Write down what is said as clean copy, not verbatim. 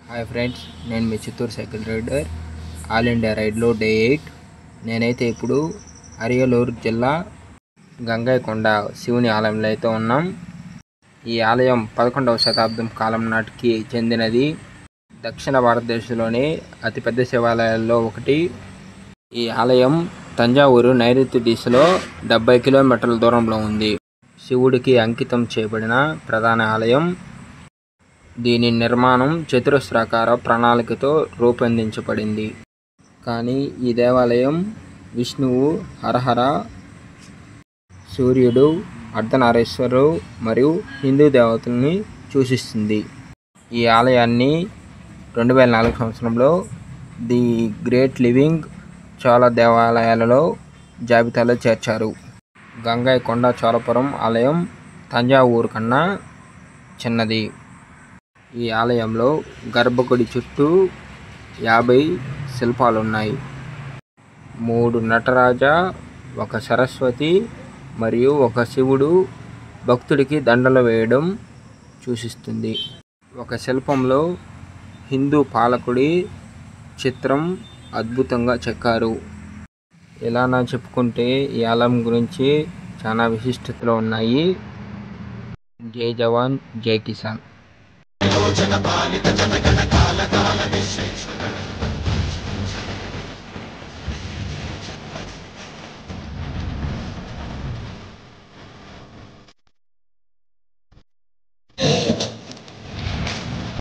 Hi friends, నేను మీ Chittoor cycle rider. All India రైడ్లో డే 8. నేనైతే ఇప్పుడు అరియలూరు జిల్లా గంగైకొండ శివుని ఆలయంలో అయితే ఉన్నాం. ఈ ఆలయం 11వ శతాబ్దం కాలం నాటికి చెందినది. దక్షిణ భారతదేశంలోని అతిపెద్ద శివాలయాల్లో ఒకటి. ఈ ఆలయం తంజావూరు నైరుతి దిశలో 70 కిలోమీటర్ల దూరంలో ఉంది. శివుడికి అంకితం చేయబడిన ప్రధాన ఆలయం. దీని నిర్మాణం చతురస్రాకార ప్రణాళికతో రూపొందించబడింది. కానీ ఈ దేవాలయం విష్ణువు, హరహర, సూర్యుడు, అర్ధనారీశ్వరుడు మరియు హిందూ దేవతల్ని సూచిస్తుంది. ఈ ఆలయాన్ని 2004 సంవత్సరంలో ది గ్రేట్ లివింగ్ చాలా దేవాలయాలలో జాబితాలో చేర్చారు. గంగైకొండ చోళపురం ఆలయం తంజావూరు కన్నా చిన్నది. ఈ ఆలయంలో గర్భగుడి చుట్టూ 50 శిల్పాలున్నాయి. 3 నటరాజ, 1 సరస్వతి మరియు 1 శివుడు భక్తుడికి దండలు వేయడం సూచిస్తుంది. ఒక శిల్పంలో హిందూ పాలకుడి చిత్రం అద్భుతంగా చెక్కారు. ఇలా చెప్పుకుంటే ఈ ఆలయం గురించి చాలా విశిష్టతలు ఉన్నాయి. జై జవాన్, జై కిసాన్.